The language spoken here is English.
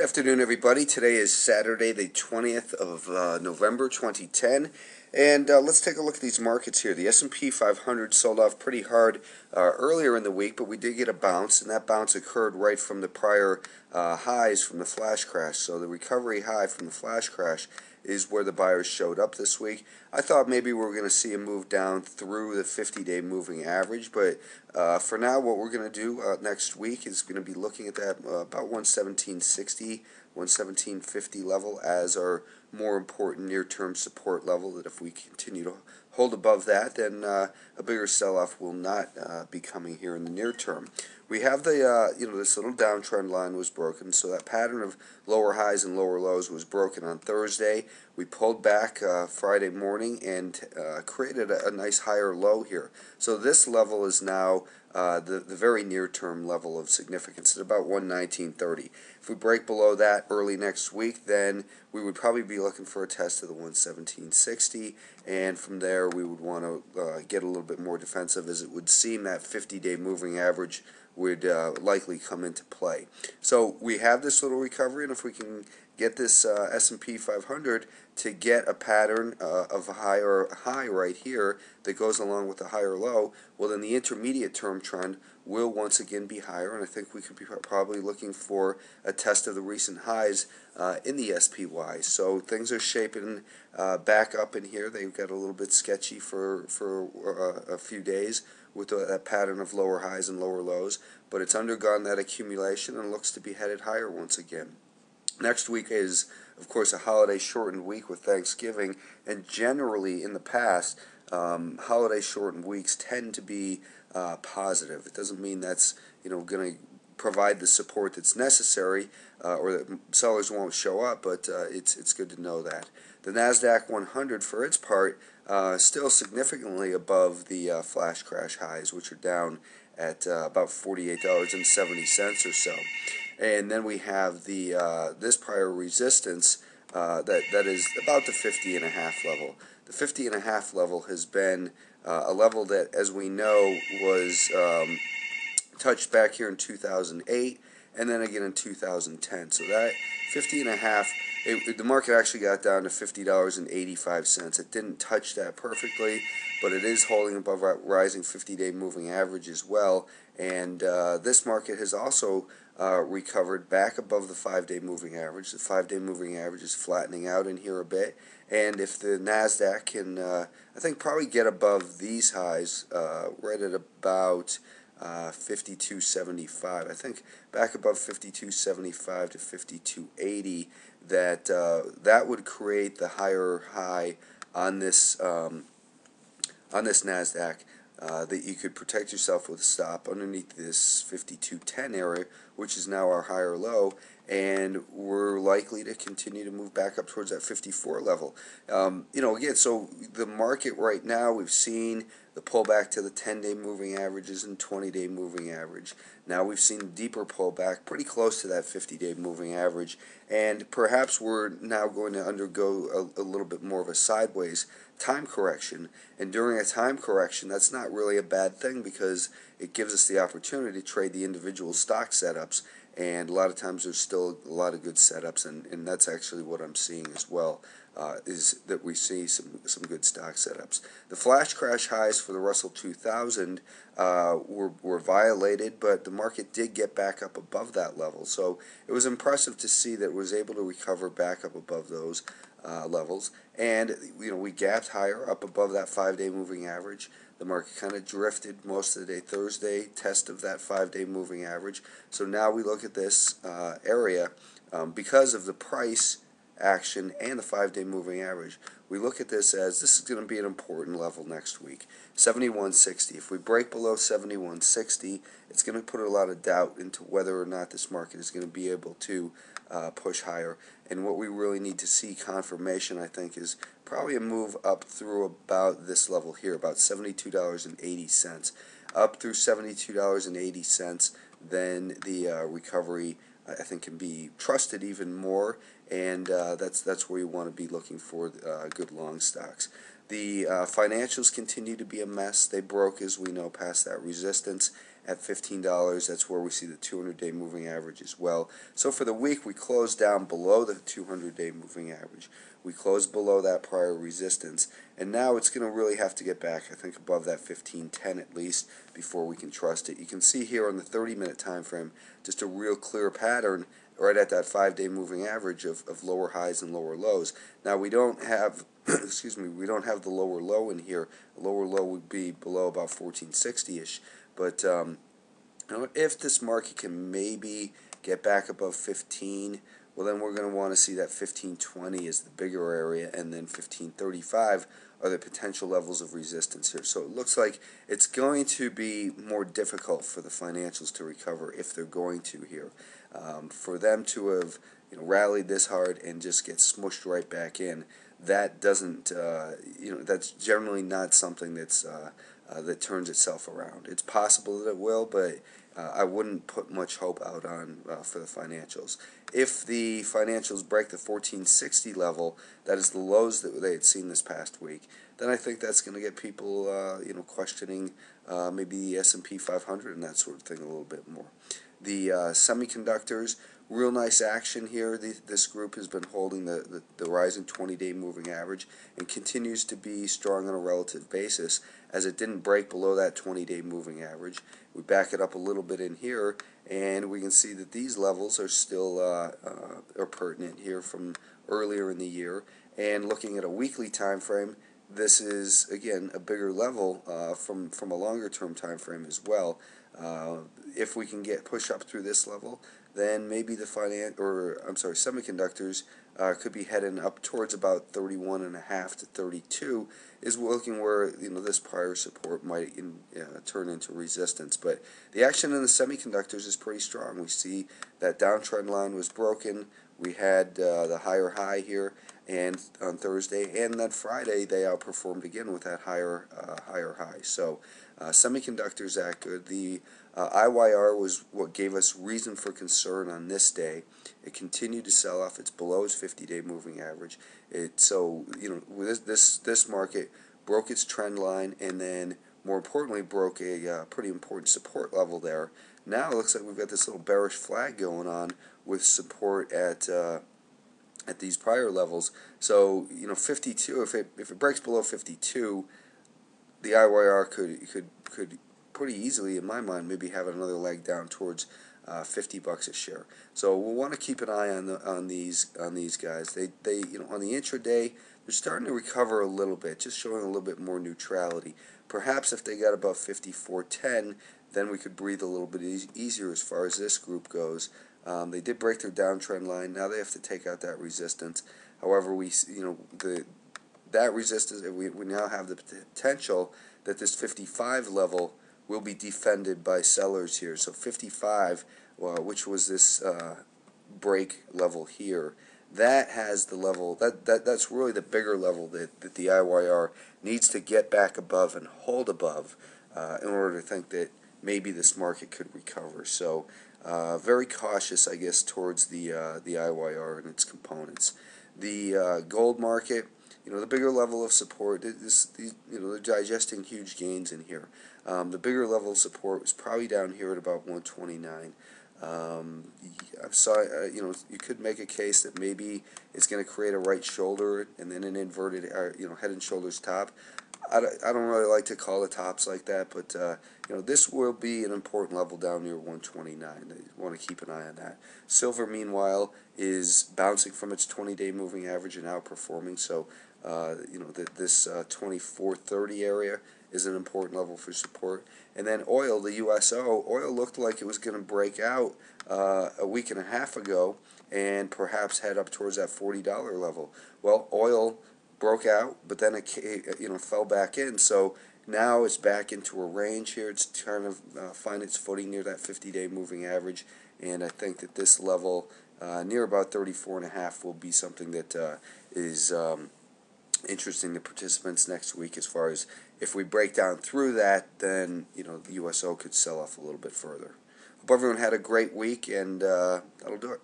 Afternoon, everybody. Today is Saturday, the 20th of November, 2010, and let's take a look at these markets here. The S&P 500 sold off pretty hard earlier in the week, but we did get a bounce, and that bounce occurred right from the prior highs from the flash crash. So the recovery high from the flash crash is where the buyers showed up this week. I thought maybe we were going to see a move down through the 50-day moving average, but for now what we're going to do next week is going to be looking at that about 117.60, 117.50 level as our more important near-term support level, that if we continue to hold above that, then a bigger sell-off will not be coming here in the near term. We have the, this little downtrend line was broken, so that pattern of lower highs and lower lows was broken on Thursday. We pulled back Friday morning and created a nice higher low here. So this level is now the very near-term level of significance at about 119.30. If we break below that early next week, then we would probably be looking for a test of the 117.60, and from there we would want to get a little bit more defensive, as it would seem that 50-day moving average would likely come into play. So we have this little recovery, and if we can get this S&P 500 to get a pattern of a higher high right here that goes along with a higher low, well, then the intermediate term trend will once again be higher, and I think we could be probably looking for a test of the recent highs in the SPY. So things are shaping back up in here. They've got a little bit sketchy for a few days with that pattern of lower highs and lower lows, but it's undergone that accumulation and looks to be headed higher once again. Next week is, of course, a holiday-shortened week with Thanksgiving, and generally in the past, holiday-shortened weeks tend to be positive. It doesn't mean that's going to provide the support that's necessary, or that sellers won't show up, but it's good to know that. The NASDAQ 100, for its part, still significantly above the flash crash highs, which are down at about $48.70 or so. And then we have the this prior resistance that is about the 50.5 level. The 50.5 level has been a level that, as we know, was touched back here in 2008 and then again in 2010. So that 50.5, the market actually got down to $50.85. It didn't touch that perfectly, but it is holding above a rising 50-day moving average as well. And this market has also recovered back above the 5-day moving average. The 5-day moving average is flattening out in here a bit. And if the NASDAQ can, I think, probably get above these highs right at about 52.75. I think back above 52.75 to 52.80, that would create the higher high on this NASDAQ. That you could protect yourself with a stop underneath this 52.10 area, which is now our higher low, and we're likely to continue to move back up towards that 54 level. Again, so the market right now, we've seen the pullback to the 10-day moving averages and 20-day moving average. Now we've seen deeper pullback pretty close to that 50-day moving average, and perhaps we're now going to undergo a little bit more of a sideways time correction. And during a time correction, that's not really a bad thing, because it gives us the opportunity to trade the individual stock setups, and a lot of times there's still a lot of good setups, and that's actually what I'm seeing as well, is that we see some good stock setups. The flash crash highs for the Russell 2000 were violated, but the market did get back up above that level, so it was impressive to see that it was able to recover back up above those levels. And we gapped higher up above that 5-day moving average. The market kind of drifted most of the day. Thursday, test of that 5-day moving average. So now we look at this area because of the price action and the 5-day moving average. We look at this as this is going to be an important level next week. 71.60. If we break below 71.60, it's going to put a lot of doubt into whether or not this market is going to be able to push higher. And what we really need to see confirmation, I think, is probably a move up through about this level here, about $72.80. Up through $72.80, then the recovery, I think, can be trusted even more, and that's where you want to be looking for good long stocks. The financials continue to be a mess. They broke, as we know, past that resistance, at $15. That's where we see the 200-day moving average as well. So for the week, we closed down below the 200-day moving average. We closed below that prior resistance, and now it's going to really have to get back, I think, above that 1510 at least before we can trust it. You can see here on the 30-minute time frame just a real clear pattern right at that 5-day moving average of lower highs and lower lows. Now we don't have excuse me, we don't have the lower low in here. The lower low would be below about 1460-ish, but if this market can maybe get back above 15, well, then we're going to want to see that 1520 is the bigger area, and then 1535 are the potential levels of resistance here. So it looks like it's going to be more difficult for the financials to recover if they're going to here. For them to have rallied this hard and just get smushed right back in, that doesn't that's generally not something that's that turns itself around. It's possible that it will, but I wouldn't put much hope out on for the financials. If the financials break the 1460 level, that is the lows that they had seen this past week, then I think that's going to get people questioning maybe the S&P 500 and that sort of thing a little bit more. The semiconductors, real nice action here. This group has been holding the rising 20-day moving average and continues to be strong on a relative basis, as it didn't break below that 20-day moving average. We back it up a little bit in here, and we can see that these levels are still are pertinent here from earlier in the year. And looking at a weekly time frame, this is again a bigger level from a longer term time frame as well. If we can push up through this level, then maybe the semiconductors could be heading up towards about 31.5 to 32 is looking where this prior support might turn into resistance. But the action in the semiconductors is pretty strong. We see that downtrend line was broken. We had the higher high here and on Thursday, and then Friday they outperformed again with that higher high. So semiconductors act good. The IYR was what gave us reason for concern on this day. It continued to sell off. It's below its 50-day moving average. This market broke its trend line, and then more importantly broke a pretty important support level there. Now it looks like we've got this little bearish flag going on with support at these prior levels. So 52. If it breaks below 52, the IYR could pretty easily, in my mind, maybe have another leg down towards $50 a share. So we'll want to keep an eye on these guys. They on the intraday, they're starting to recover a little bit, just showing a little bit more neutrality. Perhaps if they got above 54.10, then we could breathe a little bit easier as far as this group goes. They did break their downtrend line. Now they have to take out that resistance. However, that resistance, we now have the potential that this 55 level will be defended by sellers here. So 55, which was this break level here, that has the level that's really the bigger level that the IYR needs to get back above and hold above in order to think that maybe this market could recover. So very cautious, I guess, towards the IYR and its components. The gold market, the bigger level of support, they're digesting huge gains in here. The bigger level of support was probably down here at about 129. You could make a case that maybe it's going to create a right shoulder and then an inverted, head and shoulders top. I don't really like to call the tops like that, but this will be an important level down near 129. I want to keep an eye on that. Silver, meanwhile, is bouncing from its 20-day moving average and outperforming. So, this 2430 area is an important level for support. And then oil, the USO, oil looked like it was going to break out a week and a half ago and perhaps head up towards that $40 level. Well, oil broke out, but then it fell back in. So now it's back into a range here. It's trying to find its footing near that 50-day moving average, and I think that this level near about 34.5 will be something that is interesting to participants next week. As far as if we break down through that, then the USO could sell off a little bit further. Hope everyone had a great week, and that'll do it.